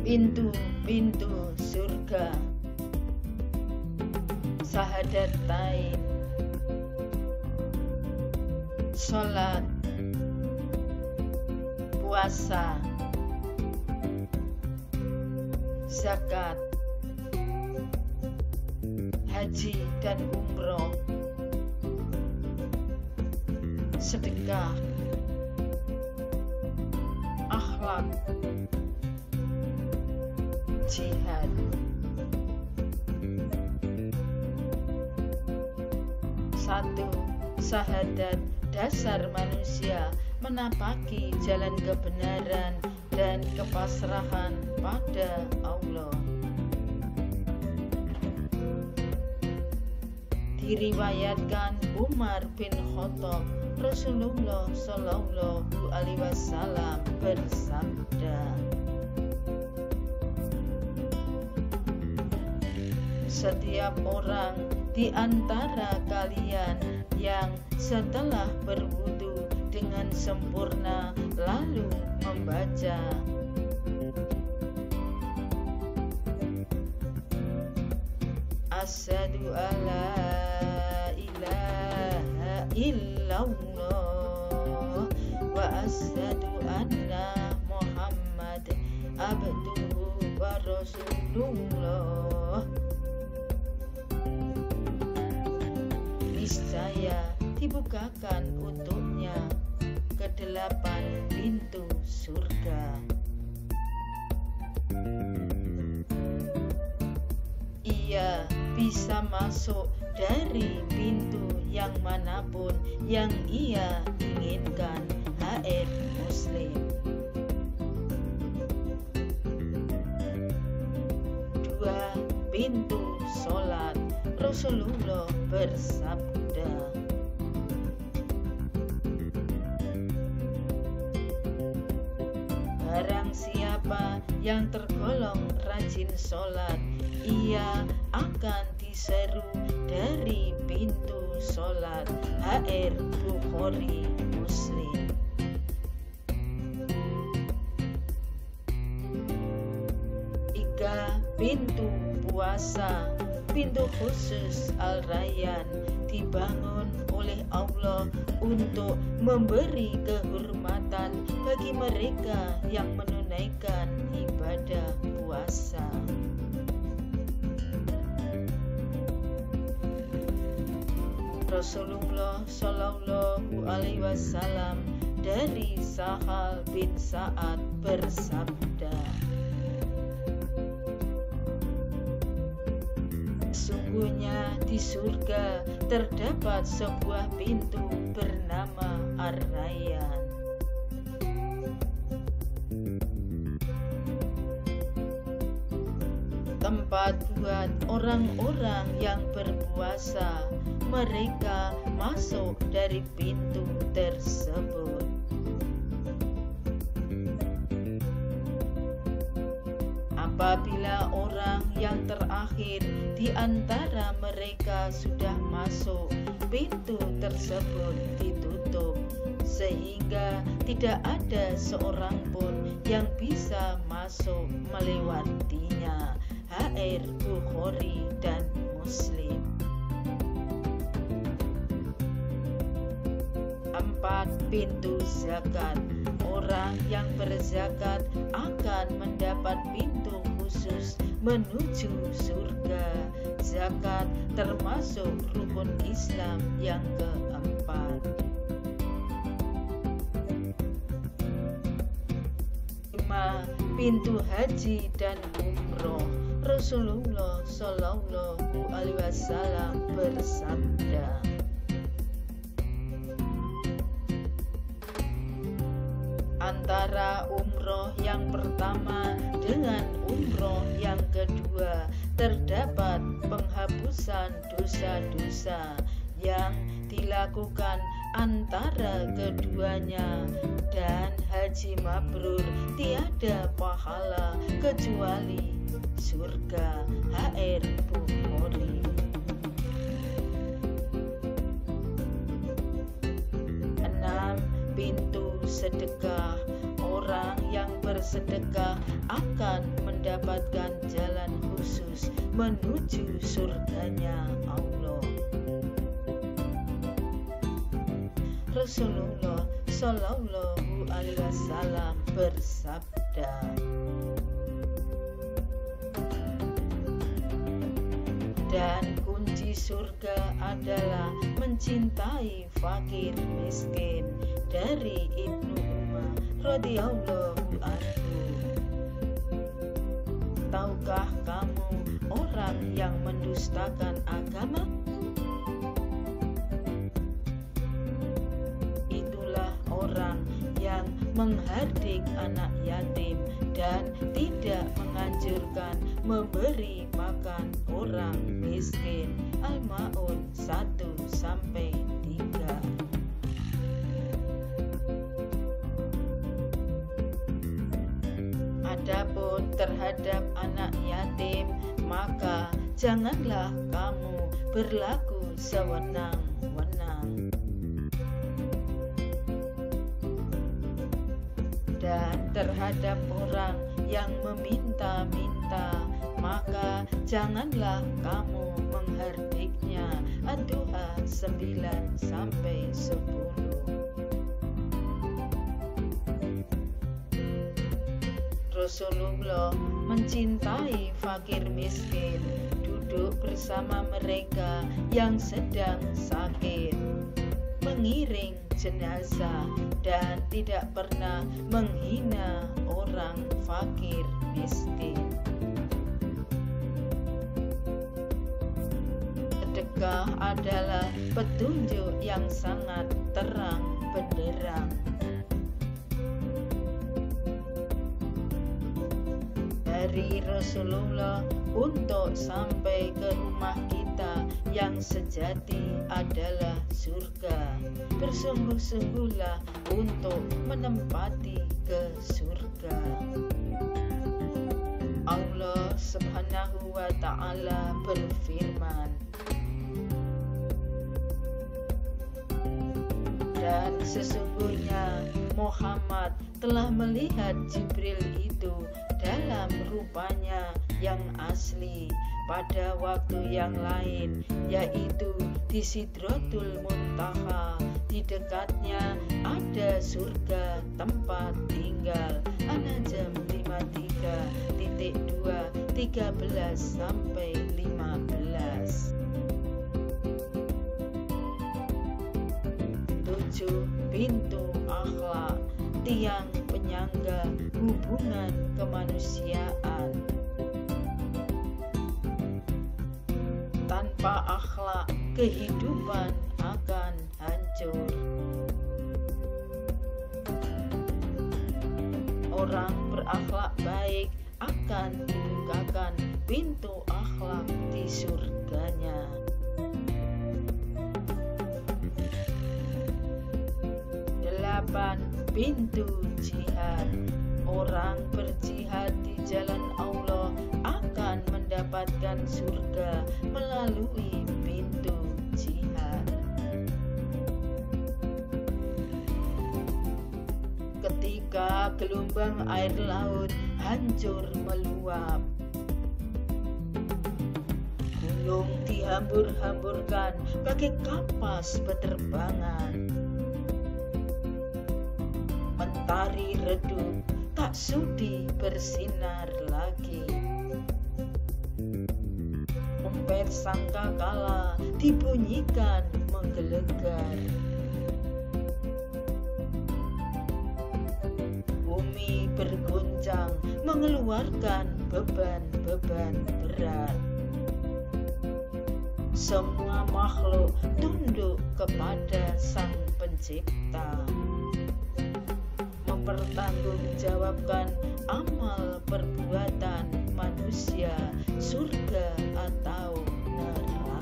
pintu-pintu surga. Syahadatain, sholat, puasa, zakat, haji dan umroh, sedekah, akhlak, jihad. Satu, syahadat dasar manusia menapaki jalan kebenaran dan kepasrahan pada Allah. Diriwayatkan Umar bin Khattab, Rasulullah Shallallahu Alaihi Wasallam bersabda, setiap orang di antara kalian yang setelah berwudu dengan sempurna lalu membaca asyhadu alla ilaha illallah wa asyhadu anna Muhammad abduhu wa rasulullah, niscaya dibukakan untuknya kedelapan pintu surga. Ia bisa masuk dari pintu yang manapun yang ia inginkan. HR Muslim. 2. Pintu sholat. Rasulullah bersabda, barang siapa yang tergolong rajin sholat, ia akan diseru dari pintu sholat. HR Bukhari Muslim. 3. Pintu puasa. Pintu khusus Al-Rayyan dibangun oleh Allah untuk memberi kehormatan bagi mereka yang menunaikan ibadah puasa. Rasulullah Shallallahu Alaihi Wasallam dari Sahal bin Sa'ad bersabda, sesungguhnya di surga terdapat sebuah pintu bernama Ar-Rayyan. Tempat buat orang-orang yang berpuasa, mereka masuk dari pintu tersebut. Apabila orang yang terakhir di antara mereka sudah masuk, pintu tersebut ditutup sehingga tidak ada seorang pun yang bisa masuk melewatinya. HR Bukhari dan Muslim. 4. Pintu zakat. Orang yang berzakat akan mendapat pintu khusus menuju surga. Zakat termasuk rukun Islam yang keempat. 5. Pintu haji dan umroh. Rasulullah Shallallahu Alaihi Wasallam bersabda, antara umroh yang pertama dengan umroh yang kedua terdapat penghapusan dosa-dosa yang dilakukan antara keduanya, dan haji mabrur tiada pahala kecuali surga. HR Bukhari. 6. Pintu sedekah. Orang yang bersedekah akan mendapatkan jalan khusus menuju surganya Allah. Rasulullah Shallallahu Alaihi Wasallam bersabda, dan kunci surga adalah mencintai fakir miskin, dari Ibnu Umar radhiyallahu anhu. Tahukah kamu orang yang mendustakan agama? Itulah orang yang menghardik anak yatim dan tidak menganjurkan memberi makan orang miskin. Al-Ma'un 1-3. Adapun terhadap anak yatim, maka janganlah kamu berlaku sewenang-wenang. Dan terhadap orang yang meminta-minta, maka janganlah kamu menghardiknya. Ad-Duha 9-10. Rasulullah mencintai fakir miskin, duduk bersama mereka yang sedang sakit, mengiring jenazah, dan tidak pernah menghina orang fakir miskin. Sedekah adalah petunjuk yang sangat terang benderang. Dari Rasulullah untuk sampai ke rumah kita yang sejati adalah surga. Bersungguh-sungguhlah untuk menempati ke surga. Allah Subhanahu wa Ta'ala berfirman, dan sesungguhnya Muhammad telah melihat Jibril itu dalam rupanya yang asli pada waktu yang lain, yaitu di Sidratul Muntaha. Di dekatnya ada surga tempat tinggal. An-Najm 53.2 13-15. 7 pintu akhlak, tiang penyangga hubungan kemanusiaan. Tanpa akhlak, kehidupan akan hancur. Orang berakhlak baik akan dibukakan pintu akhlak di surganya. Pintu jihad. Orang berjihad di jalan Allah akan mendapatkan surga melalui pintu jihad. Ketika gelombang air laut hancur meluap, gunung dihambur-hamburkan bagai kapas beterbangan, mentari redup tak sudi bersinar lagi, emper sangkakala dibunyikan menggelegar, bumi berguncang mengeluarkan beban-beban berat. Semua makhluk tunduk kepada Sang Pencipta, mempertanggungjawabkan amal perbuatan manusia, surga atau neraka.